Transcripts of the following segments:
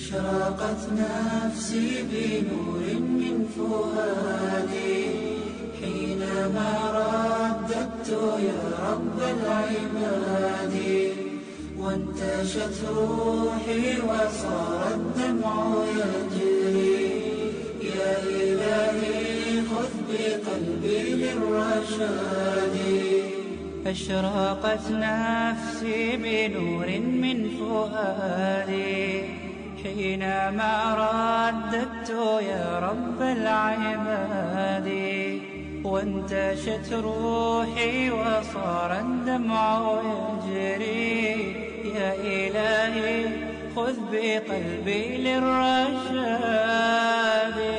أشرقت نفسي بنور من فؤادي حينما رددت يا رب العباد، وانتشت روحي وصار الدمع يجري. يا إلهي خذ بقلبي للرشاد. أشرقت نفسي بنور من فؤادي حينما رددت يا رب العباد، وانتشت روحي وصار الدمع يجري. يا إلهي خذ بقلبي للرشاد.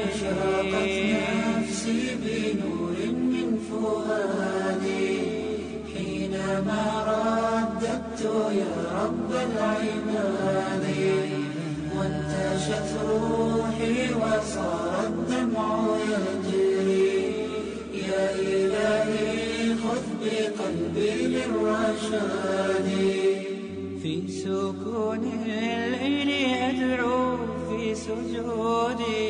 أشرقت نفسي بنور من فؤادي حينما رددت يا رب العباد، وانتشت روحي وصار الدمع يجري. يا إلهي خذ بقلبي للرشاد. في سكون الليل أدعو في سجودي،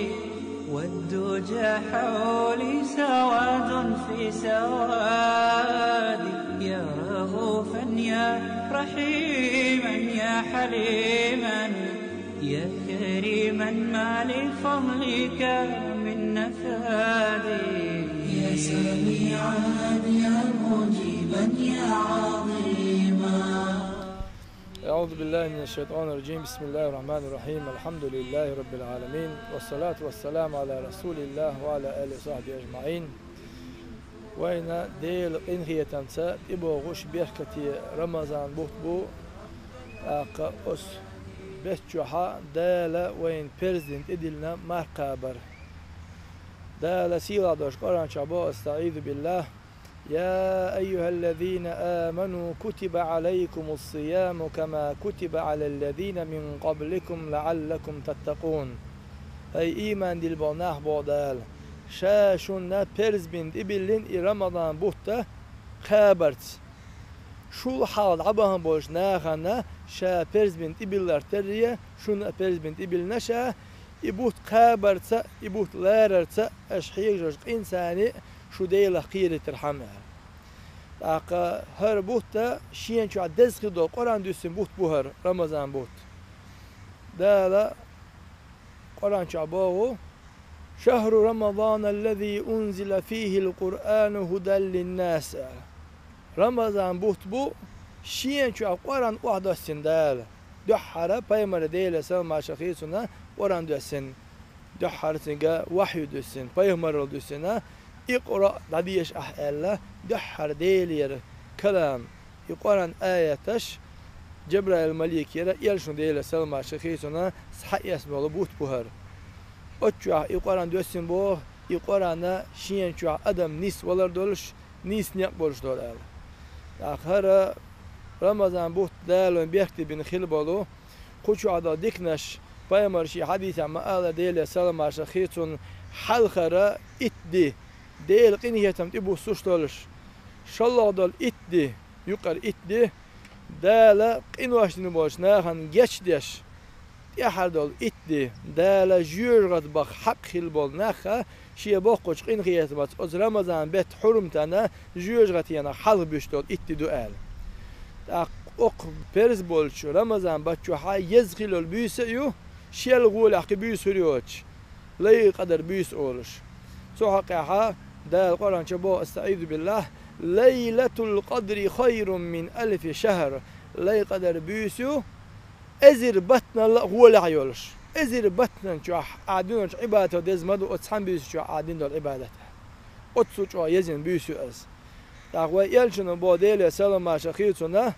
والدجى حولي سواد في سوادي. يا رؤوفا يا رحيما يا حليما يا كريما ما لفضلك من نفادي. يا سميعا يا مجيبا يا عظيما. أعوذ بالله من الشيطان الرجيم. بسم الله الرحمن الرحيم. الحمد لله رب العالمين، والصلاة والسلام على رسول الله وعلى آله وصحبه أجمعين. وين ديل إنهي تنسى إبو غش بيحكتي رمضان بو أقا أس بيتشوحا دالا وين برزنت إدلنا مرقابر دالا سيلا دوش قرآن شعبو. استعيذ بالله. يا أيها الذين آمنوا كتب عليكم الصيام كما كتب على الذين من قبلكم لعلكم تتقون. أي إيمان دل بوناه بودال شاشونا perz bint ibillin Ramazan buhta خابرت شو حال عبهم بوش ناخنا شا perz bint ibiller terriye şuna perz bint ibil neşa ibut خابرتsa ibut lærertsa aşhiyej insani şu değil khiri terhamha. Aqa her buhta şiyen şu dezqido Kur'an düşsün buht buhar Ramazan buht. Dala Kur'an çabavu شهر رمضان الذي أنزل فيه القرآن هدى للناس. رمضان بوت بو شين شو قرآن واحد السن دال دحرة بيمر ديل سلمى شخيصنا قرآن دسن دحرة سنجا وحي دسن بيمر دسنا اقرأ دديش أحلا دحر ديلير كلام القرآن آياتش جبرائيل الملك يرى يلشون ديل سلمى شخيصنا صحيح اسمه بوت بوهر. Otçuğa İqoran dössün bu İqorana şiyen çuğa adam nis valar doluş nis niyap boluş dolar. Ahara Ramazan bu dalon bekti bin khilbalu kuçuğa da diknaş payamar şi hadis ama ala değil selam aşa khitun halkhara itdi değil qiniyetem bu suç doluş. Şallah dol itdi yuqar itdi dala qinwaşdini boluş nahan geçdiş. يحردل إتدي دالا جورغت بخ حق خلبول نخا شيء بقوش قين خيات بس أز رمضان بيت حرم تنا جورغت ينا حل بيشتول إتدي دوال. أق برز بولشو رمضان بتشو حي يزغلول بيسيو شيل غول حق بيسوريوش لا يقدر بيس أولش. سو حقها دال القرآن شبو استعيذ بالله ليلة القدر خير من 1000 شهر لا يقدر بيسو ezir batna هو لا يولش ezir batna şu adın ibadet dezmadu otsan büyüsü şu adın dol ibadet otsu şu yazın büyüsü az dağwa yelçinin bu değil selam aşıqituna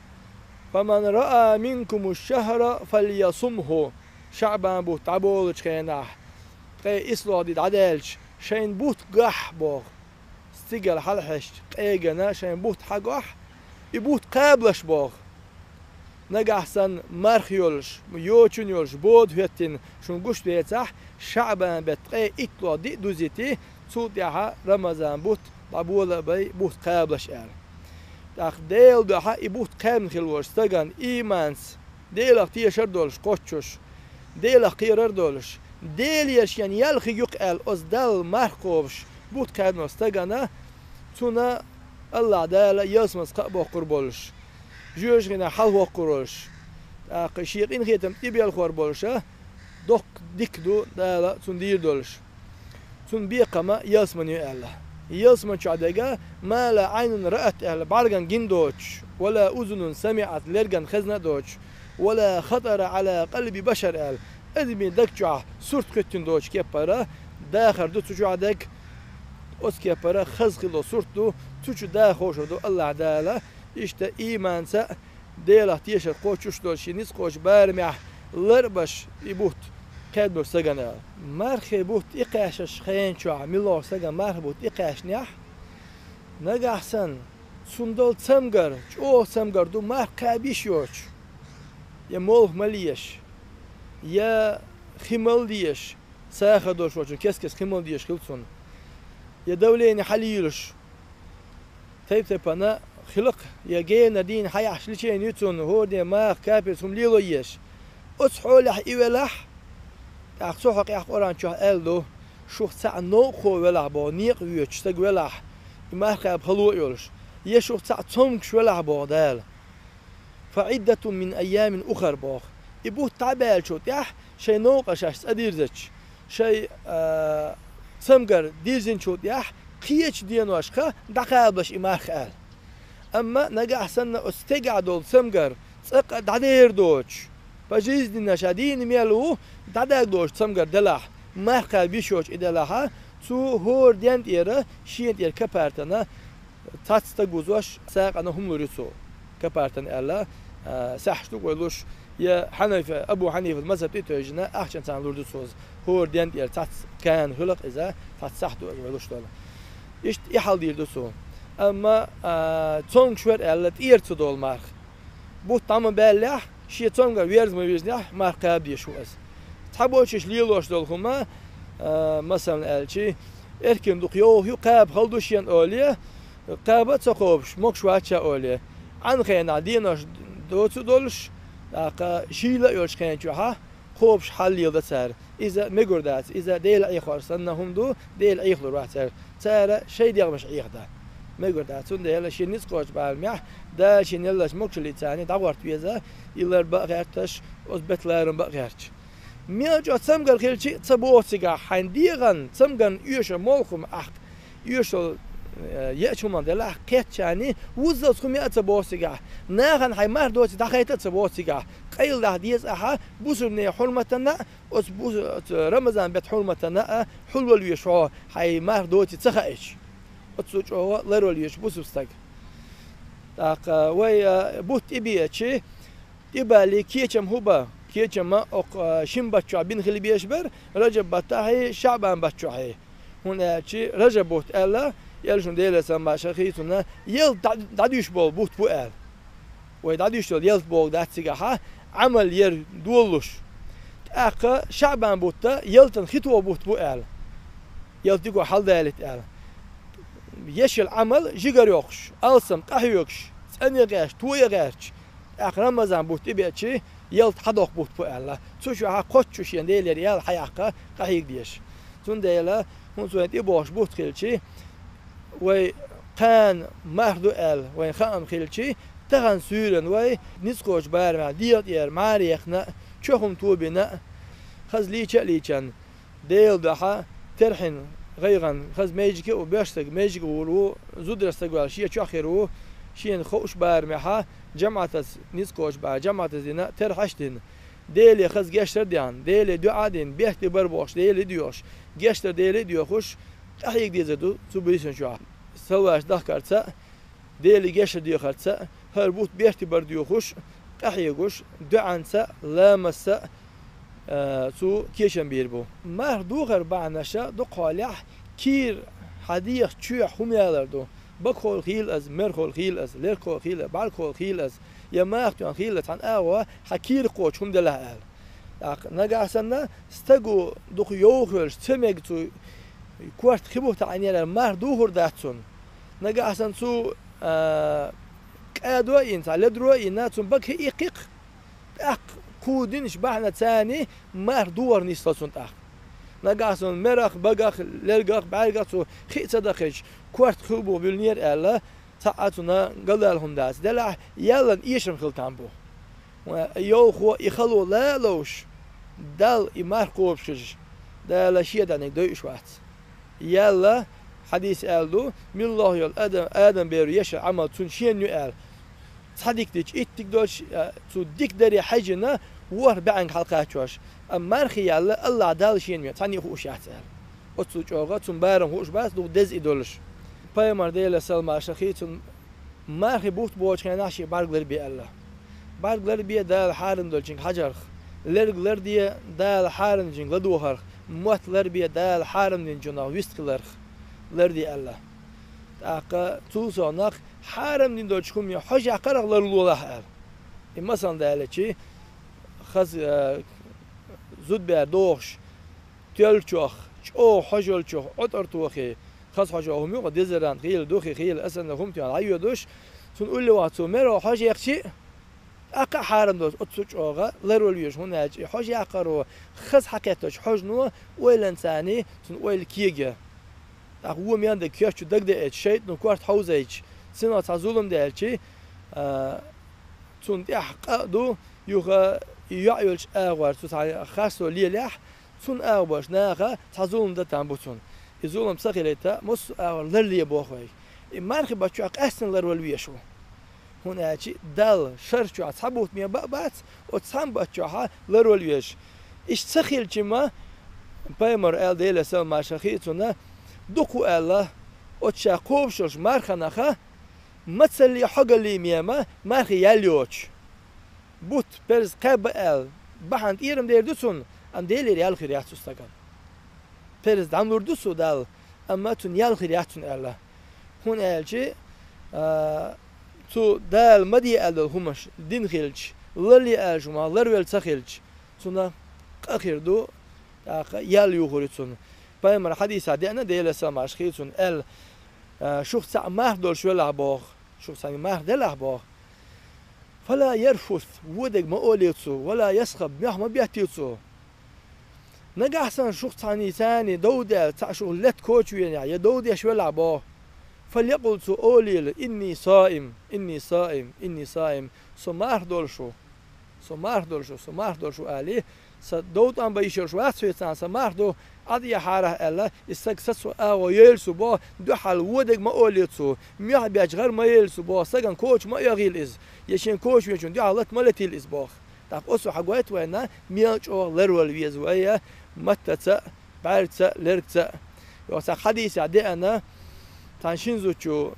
faman ra'a minkumuş şehra falyasumhu şaban bu tabol çıkayna qey isladi adalç şeyin but qah bu stigal halhaş qeygana şeyin but haqah ibut qablaş bu نجحسن مرخيولش يوتشون يولش بود هتين شون قش بيتح شعبان بتقي إطلع دي دوزيتي صوت يها رمضان بوت بابولا بي بوت قابلش داخ ديل دها يبوت قام خلوش تجان إيمانس ديل اختي شردولش قطشش Değil qirar doluş. Değil yaşayan yalxı yok el az dal markovş. But kadnos tagana tuna Allah da yasmas qabaqur boluş. Jojgina hal waquruluş. Qışiqin xitem tibiyal xor boluşa. Dok dikdu da tun dir doluş. Tun biqama yasmanı Allah. يصمن شعدجا ما لا عين رأت أهل بعرجن جن دوتش ولا أذن سمعت لرجن خزنة دوتش ولا خطر على قلب بشر أهل أدمي دكجع صورت كتن دوتش كبرة داخل دو تجعدك أس كبرة خزخلو صورتو تجو داخل دو الله عدالة إشتا إيمان سا ديلا تيشر قوتش دوتش نيس قوتش بارمع لربش يبوت كادبر سجنا مرخبوت إقاشش خين شو عملوا سجنا مرخبوت إقاش نيح نجح سن سندل سمجر أو سمجر دو مرخبيش يوش يا مول مليش يا خمل ديش ساخدوش وجه كسكس خمل ديش خلصون يا دولين حليلش تيب أنا خلق يا جينا دين حياش لشين يتون هو دي ما كابس هم ليلو يش أصحولح إيولح أخصوحك يا قرآن شو قالوا شو ساعة نوخو ولا بو نيق ويش تج ولا ما خاب خلوق يولش يشوف ساعة تمك ولا بو دال فعدة من أيام أخر باخ يبوه تعبال شو تيح شيء نوقش أديرزش شيء سمجر ديرزين شو تيح قيش دينوش خا دقابلش إمار خال أما نجح سنة استقعدوا سمجر سق دعير دوتش بجيز دينا شادين ميلو دادك دوش سمجر دلح ما خال بيشوش إدلها تو هور دينت إيره شينت إير كبرتنا تاتستجوزوش ساق أنا هم لوريسو كبرتنا الله سحشتو قولوش يا حنيفة أبو حنيفة المذهب تيجينا أحسن سان لوردوسوز هور دينت إير تات كان هلق إذا تاتسحتو قولوش دولا إيش يحل ديردوسو أما تونغ شوير الله إير تدول مارخ بو تمام بالله شيء تونغ ويرز ما ويرزنيح مارخ بيشو أس تحبوش ليلوش دولهما مثلا الشي erken dukuyor yuqab khaldushian olye qabat saqobsh mokshwacha olye an khayna dinosh dotsu dolsh aqa shila yosh khaynchu ha khobsh halilda sar iza megurdat iza deyl ay kharsanahum do deyl ay khlu rahtar sara shay diyagmash ayda megurdat sun deyl shinis qoch balmah da shinillash mokshli tani dawart yeza illar baqartash özbeklerin baqarch مياج أتسمعر خلشي تبوتيجا حنديران تسمعن يوش مالكم أخ يوش يأتوا من دلها كتشاني وزلتكم يأتبوتيجا ناهن هاي مار دوتي دخيت تبوتيجا قيل ده ديز أها بوسرني حرمتنا أس بوس رمضان بيت حرمتنا حلو اليشوا هاي مار دوتي تخايش أتسوق هو لرو اليش بوسبستك تاق ويا بوت إبياتشي إبالي كيتشم هوبا كيجما شين بتشع بين خلي بيشبر رجب بتاعي شعبان بتشعي هنا شيء رجب بوت ألا يلجون ديلا سما شخيتنا يل داديش بول بوت بوال ويداديش يل بول داتسيجها عمل ير دولش أقا شعبان بوتا يلتن خطوة بوت بوال يلتقو حل دالت أل يش العمل جيجر يوكش ألسم قهي يوكش ثانية غاش توي غاش أقا رمضان بوت إبيتشي يلت حدوق بوت بوالله سوشو ها قوتشوش ينديل يال حياقة قهيق ديش تون ديلا هون سويت إبوش بوت خيلشي وي قان مهدو ال وين خام خيلشي تغن سورن وي نسقوش بارمع ديال ير ماريخنا شوخم توبنا خز ليچن ديل دها ترحن غيغن خز ميجكي وبيشتك ميجك ولو زودرستقوال شي تشاخرو شين خوش بارمها جماعة نسقوش بار جماعة زينا ترحشتن ديلي خز جشتر ديان ديلي دعادين بيحتي بربوش ديلي ديوش جشتر ديلي ديوخش أحيق ديزدو سبيسن شو سواش دخكرتsa ديلي جشتر ديوخرتsa هربوت بيحتي برديوخش أحيقوش دعانسا لامسا سو كيشن بيربو مهدوغر بعناشا دو قالح كير حديق تشوح هم يالردو بخول خيل از مرخول خيل از لرخول خيل بالخول خيل از يا ما اختيان خيل عن اوا حكير قوش هم دلها ال نجاسنا استجو دخ يوخل سمج تو كوارت خبو تعني المار دوهر داتون نجاسن سو كادوا انت لدرو اناتون بك يقيق اق كودين شبعنا تاني مار دور نيستاسون تاخ نقاسون مرخ بقخ للقخ بعرقصو خيت صدقش كورت خوبو بالنير ألا تعاتنا قلالهم داس دلع يلا إيشم خلتان بو يو خو يخلو لا لوش دال إمار قوبشج دال شيء دانك دويش وقت يلا حديث قالدو من الله يل آدم بيرو يشع عمل تنشين يقال صديق ديش اتك دوش تو ديك داري حاجنا وار بعن حلقات شوش أما خيال الله دال شين مية تاني خوش يحتال أتصو جوغا تون بارم خوش باس دو دز إدولش پیامبر دیل سلام شخی تون ماخی بوت بوچ کناشی برگلر بی الله برگلر بی دال حارن دلچین حجر لرگلر دی دال حارن جین لدوهر موتلر بی دال حارن دین جنا ویستلر لر دی الله اقا توسانق حارن دین دلچکم یا حج اقرقلر لوله ال مثلا دالچی خز زود بر دوش تلچوخ او حجلچوخ اترتوخی خاص حاجة هم يقعد دزران خيل دوخي خيل أصلا هم تيان عيو دوش تون قول له واتو مرة حاجة يخشي أقع حارم دوش أتصوج أوغا لروليوش هون أجي حاجة أقرو خاص حكيتوش حاج نو ويل إنساني تون ويل كيجا أقوى ميان ده كياشو دق ده إيش شيء نو كوارت حوزة إيش سنة تعزولهم ده إيش تون تحقق دو يوغا يعيلش أغوار تون خاصو ليلح تون أغوارش ناغا تعزولهم ده تنبوتون يزولم سقيلتا مس لرلي بوخوي مارخ بچوق اصلا لرولويشو هنا شيء دال شرچو اصحابوت مي بات وتصام بچوها لرولويش ايش سخيل كما بايمر ال ديل سل ما شخيتنا دوكو الله وتشا كوبشوش مارخناخه مثل حقلي ميما مارخ ياليوش بوت برز قب ال بحند ايرم ديردوسون ان ديلي ريال خيريات استقال Periz damlurdu su dal ama tun yal khiriyatun Allah hun elçi tu dal madi el humash din khilch lali eljuma larvel tsakhilch tuna qakhirdu taqa yal yughritun paymar hadis adena deyla samash khitun el شخص مهدل شو لعباخ شخص مهدل لعباخ فلا يرفث ودق ما أوليتسو ولا يسخب ما بيحتيتسو نجحسن شخص ثاني دودة تعشو لت كوتشوين يا دودة شو لعباه فليقل سو أوليل إني صائم إني صائم إني صائم سمار دولشو عليه سدود أم بيشرش واسوي تان سمار دو عدي حاره الله استقصصو أو يلسو با دو حال ودق ما أوليتسو ميح بيجغر ما يلسو با سجن كوتش ما يغيل إز يشين كوتش ويشون دي حالات ملتيل إز باخ تاق أسو حقوات وينا ميلش أو لرول ويزوية متتا بعرتا لرتا وسا حديث عدينا تانشينزو تشو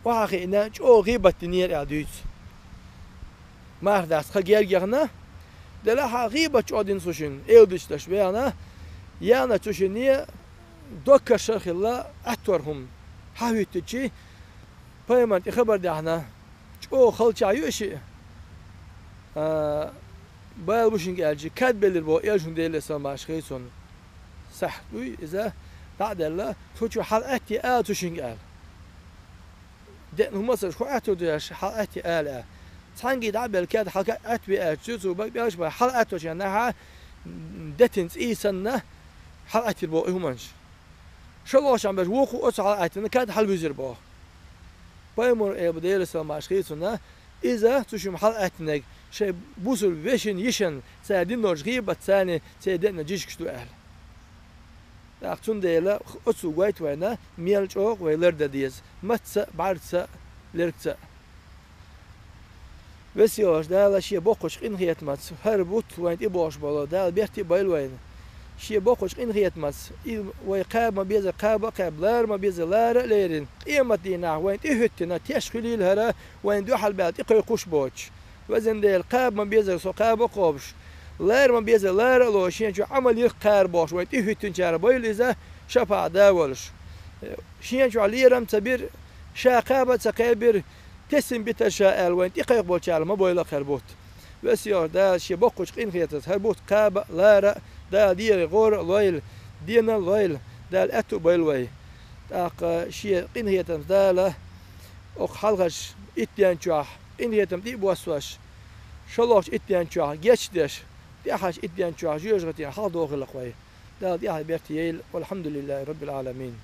وحقي إنا جو غيبة نير عديت ما هداس خجير جرنا دلها غيبة عدين سوشين إيودش تشبيهنا يانا تشينية دوكا شرخ الله أتورهم حاويت تشي بايمان خبر دهنا جو خلش عيوشي بايل بوشين gelci kad belir bu yaşın değilse başkayson sahdu iza بعدلا توجو حلقتي توشين قال ده مصر شو اتودش حلقتي قال تانجي دعبل كاد حلقات بيأتشو بياش حلقات وشانها دتنس إيسنا حلقات البو همانش شو الله شان بس وقو أص حلقاتنا كاد حل بيزر بو بايمور بديل السلام عشقيتنا إذا تشوم حلقاتنا شيء بوصل بيشن يشن سادين نرجعي بتساني سادين نجيش كشتو أهل أختون ديلا أصو قايت وينا ميلج أوق ويلرد ديز متس بعرس لركس بسيار دالا شيء بقش إن هيت متس هربوت وين إباش بالا دال بيحتي بايل وين شيء بقش إن هيت متس ويقاب ما بيز قاب لار ما بيز لار ليرين إيه مدينا وين إهتنا تشخلي الهرا وين دو حال بعد إقي قش بوش وزن ديل قاب ما بيز سقاب قابش لار ما بيز لار لوشين شو عمل يقار باش وين إهتن شار بايل إذا شفع داولش شين شو عليرم تبير شاقابة سقابر تسم بتشاءل وين إقي قبوش على ما بايل خربوت بسيار دا شيء بقش إن هيت هربوت قاب لار دا دير غور لويل دينا لويل دا الأتو بايلوي تاق شيء إن هيتم داله أو حلقش إتيان شاح إن هيتم دي بواسواش شلوش اتيان شوه جيشدش ديحش اتيان شوه جوجتين حاضو غلق وي دا ديها بيرتيل والحمد لله رب العالمين.